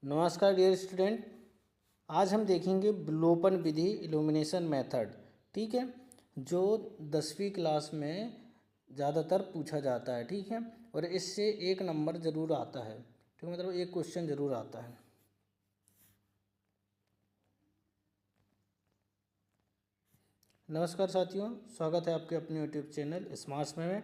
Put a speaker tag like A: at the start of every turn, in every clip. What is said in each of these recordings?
A: नमस्कार dear student. आज हम देखेंगे विलोपन विधि इल्यूमिनेशन मेथड। ठीक है, जो 10वीं क्लास में ज़्यादातर पूछा जाता है। ठीक है, और इससे एक नंबर ज़रूर आता है। ठीक है, मतलब एक क्वेश्चन ज़रूर आता है। नमस्कार साथियों, स्वागत है आपके अपने यूट्यूब चैनल स्मार्ट्स में।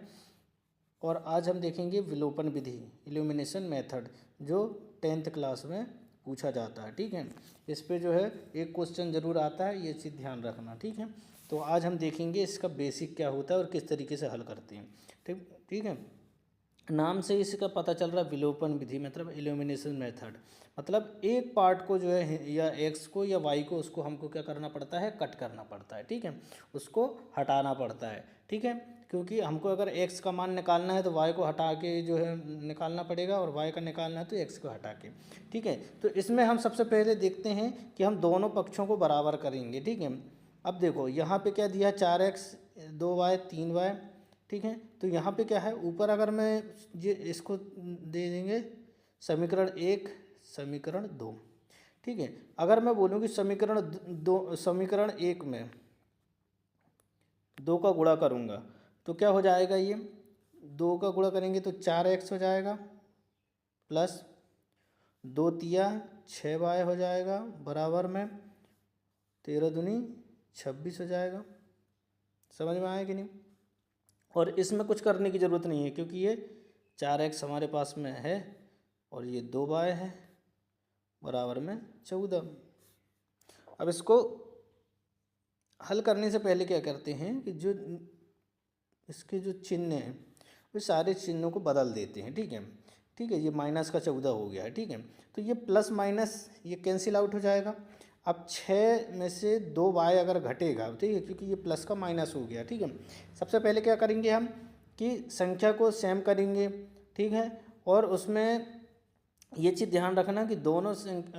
A: और आज हम देखेंगे विलोपन विधि इल्यूमिनेशन मेथड, जो 10th क्लास में पूछा जाता है। ठीक है, इस पे जो है एक क्वेश्चन ज़रूर आता है, ये चीज़ ध्यान रखना। ठीक है, तो आज हम देखेंगे इसका बेसिक क्या होता है और किस तरीके से हल करते हैं। ठीक ठीक है, नाम से इसका पता चल रहा है विलोपन विधि मतलब इल्यूमिनेशन मेथड। मतलब एक पार्ट को जो है या एक्स को या वाई को, उसको हमको क्या करना पड़ता है, कट करना पड़ता है। ठीक है, उसको हटाना पड़ता है। ठीक है, क्योंकि हमको अगर एक्स का मान निकालना है तो वाई को हटा के जो है निकालना पड़ेगा, और वाई का निकालना है तो एक्स को हटा के। ठीक है, तो इसमें हम सबसे पहले देखते हैं कि हम दोनों पक्षों को बराबर करेंगे। ठीक है, अब देखो यहाँ पे क्या दिया, 4x 2y 3y। ठीक है, तो यहाँ पे क्या है, ऊपर अगर मैं ये इसको दे देंगे समीकरण 1 समीकरण 2। ठीक है, अगर मैं बोलूँ कि समीकरण 1 में 2 का गुणा करूँगा तो क्या हो जाएगा, ये 2 का गुणा करेंगे तो 4x हो जाएगा, प्लस 2 तिया 6y हो जाएगा, बराबर में 13 दूनी 26 हो जाएगा। समझ में आया कि नहीं? और इसमें कुछ करने की ज़रूरत नहीं है, क्योंकि ये 4x हमारे पास में है और ये 2y है, बराबर में 14। अब इसको हल करने से पहले क्या करते हैं कि जो इसके जो चिन्ह हैं वे सारे चिन्हों को बदल देते हैं। ठीक है, ठीक है, ये माइनस का 14 हो गया है। ठीक है, तो ये प्लस माइनस ये कैंसिल आउट हो जाएगा। अब 6 में से 2y अगर घटेगा, ठीक है, क्योंकि ये प्लस का माइनस हो गया। ठीक है, सबसे पहले क्या करेंगे हम कि संख्या को सेम करेंगे। ठीक है, और उसमें ये चीज़ ध्यान रखना कि दोनों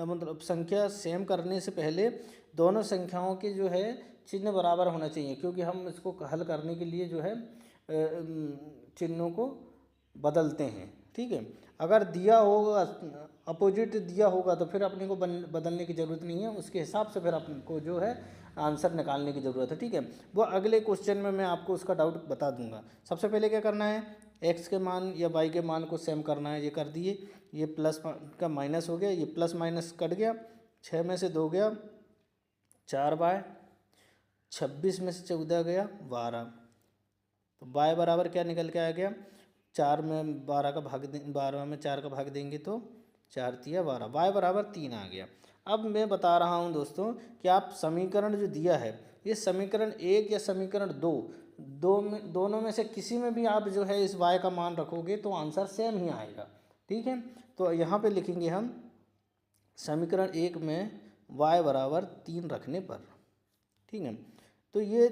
A: मतलब संख्या सेम करने से पहले दोनों संख्याओं के जो है चिन्ह बराबर होना चाहिए, क्योंकि हम इसको हल करने के लिए जो है चिन्हों को बदलते हैं। ठीक है, अगर दिया होगा अपोजिट दिया होगा तो फिर अपने को बदलने की ज़रूरत नहीं है, उसके हिसाब से फिर अपने को जो है आंसर निकालने की ज़रूरत है। ठीक है, वो अगले क्वेश्चन में मैं आपको उसका डाउट बता दूंगा। सबसे पहले क्या करना है, एक्स के मान या वाई के मान को सेम करना है। ये कर दिए, ये प्लस का माइनस हो गया, ये प्लस माइनस कट गया, 6 में से 2 गया 4y, 26 में से 14 गया 12। तो y बराबर क्या निकल के आ गया, 4 में 12 का भाग 12 में 4 का भाग देंगे तो 4 तिया 12, y बराबर 3 आ गया। अब मैं बता रहा हूँ दोस्तों कि आप समीकरण जो दिया है, ये समीकरण 1 या समीकरण 2 दोनों में से किसी में भी आप जो है इस y का मान रखोगे तो आंसर सेम ही आएगा। ठीक है, तो यहाँ पे लिखेंगे हम समीकरण 1 में y बराबर 3 रखने पर। ठीक है, तो ये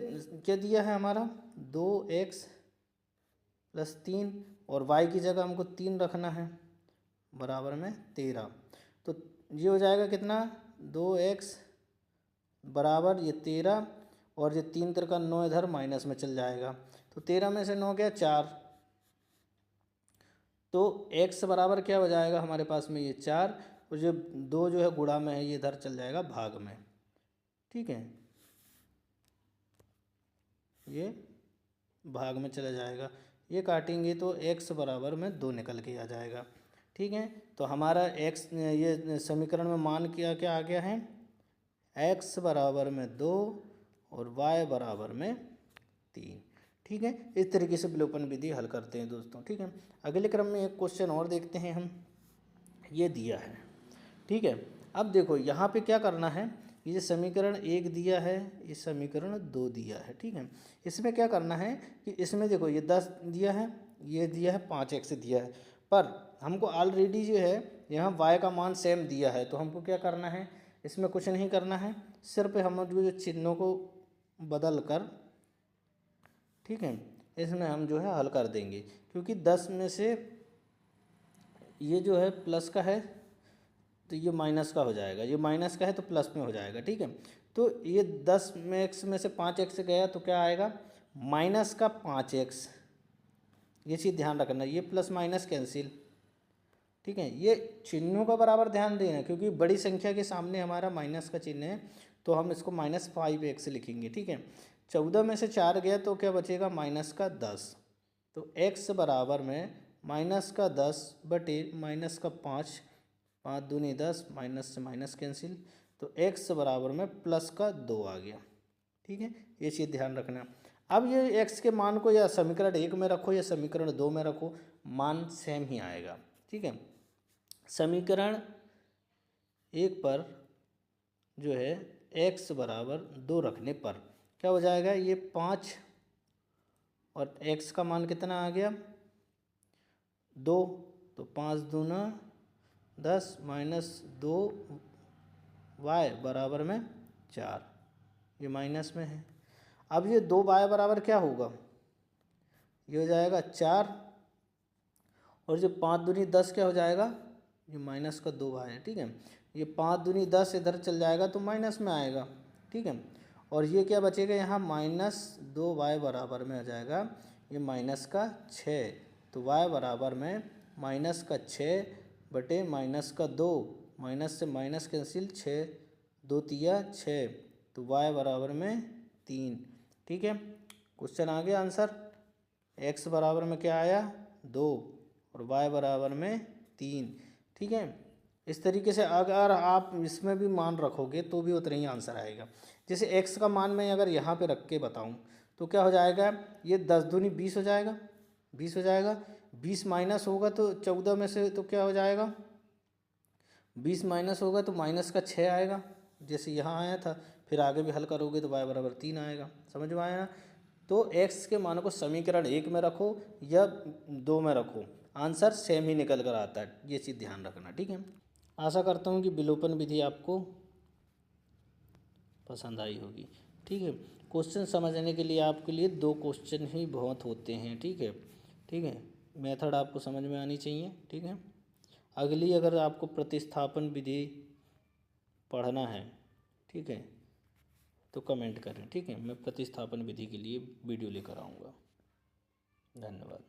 A: क्या दिया है हमारा 2x प्लस 3, और y की जगह हमको 3 रखना है, बराबर में 13। तो ये हो जाएगा कितना, 2x बराबर ये 13, और ये 3 तिरका 9 इधर माइनस में चल जाएगा, तो 13 में से 9 गया 4, तो x बराबर क्या हो जाएगा हमारे पास में ये 4, और जो 2 जो है गुणा में है ये इधर चल जाएगा भाग में। ठीक है, ये भाग में चला जाएगा, ये काटेंगे तो x बराबर में 2 निकल के आ जाएगा। ठीक है, तो हमारा x ये समीकरण में मान क्या क्या आ गया है, x बराबर में 2 और y बराबर में 3। ठीक है, इस तरीके से विलोपन विधि हल करते हैं दोस्तों। ठीक है, अगले क्रम में एक क्वेश्चन और देखते हैं हम, ये दिया है। ठीक है, अब देखो यहाँ पे क्या करना है, ये समीकरण 1 दिया है, ये समीकरण 2 दिया है। ठीक है, इसमें क्या करना है कि इसमें देखो ये 10 दिया है, ये दिया है 5x दिया है, पर हमको ऑलरेडी जो है यहाँ y का मान सेम दिया है, तो हमको क्या करना है, इसमें कुछ नहीं करना है, सिर्फ हम जो चिन्हों को बदल कर, ठीक है, इसमें हम जो है हल कर देंगे। क्योंकि 10 में से ये जो है प्लस का है तो ये माइनस का हो जाएगा, ये माइनस का है तो प्लस में हो जाएगा। ठीक है, तो ये 10 में x में से 5x गया तो क्या आएगा, माइनस का 5x। ये चीज़ ध्यान रखना, ये प्लस माइनस कैंसिल, ठीक है। ये चिन्हों का बराबर ध्यान देना, क्योंकि बड़ी संख्या के सामने हमारा माइनस का चिन्ह है तो हम इसको -5x लिखेंगे, ठीक है। 14 में से 4 गया तो क्या बचेगा, -10। तो x बराबर में -10 बटे -5, 5 दूनी 10, माइनस से माइनस कैंसिल, तो x बराबर में +2 आ गया, ठीक है। ये चीज़ ध्यान रखना। अब ये x के मान को या समीकरण 1 में रखो या समीकरण 2 में रखो, मान सेम ही आएगा, ठीक है। समीकरण 1 पर जो है x बराबर 2 रखने पर क्या हो जाएगा, ये 5 और x का मान कितना आ गया 2, तो 5 दूना 10 -2 y बराबर में 4, ये माइनस में है। अब ये 2y बराबर क्या होगा, ये हो जाएगा 4, और जो 5 दूनी 10 क्या हो जाएगा, ये माइनस का 2y है, ठीक है। ये 5 दूनी 10 इधर चल जाएगा तो माइनस में आएगा, ठीक है। और ये क्या बचेगा यहाँ, -2y बराबर में आ जाएगा ये -6, तो y बराबर में -6 बटे -2, माइनस से माइनस कैंसिल, 6 2 तिया 6, तो y बराबर में 3, ठीक है। क्वेश्चन आ गया आंसर। x बराबर में क्या आया 2 और y बराबर में 3, ठीक है। इस तरीके से अगर आप इसमें भी मान रखोगे तो भी उतना ही आंसर आएगा। जैसे x का मान मैं अगर यहाँ पे रख के बताऊँ तो क्या हो जाएगा, ये 10 दूनी 20 हो जाएगा, 20 हो जाएगा, 20 माइनस होगा तो 14 में से तो क्या हो जाएगा, 20 माइनस होगा तो -6 आएगा, जैसे यहाँ आया था। फिर आगे भी हल करोगे तो y बराबर 3 आएगा, समझ में आया ना। तो x के मान को समीकरण 1 में रखो या 2 में रखो, आंसर सेम ही निकल कर आता है, ये चीज़ ध्यान रखना, ठीक है। आशा करता हूँ कि विलोपन विधि आपको पसंद आई होगी, ठीक है। क्वेश्चन समझने के लिए आपके लिए 2 क्वेश्चन ही बहुत होते हैं, ठीक है, ठीक है। मेथड आपको समझ में आनी चाहिए, ठीक है। अगली अगर आपको प्रतिस्थापन विधि पढ़ना है, ठीक है, तो कमेंट करें, ठीक है। मैं प्रतिस्थापन विधि के लिए वीडियो लेकर आऊँगा। धन्यवाद।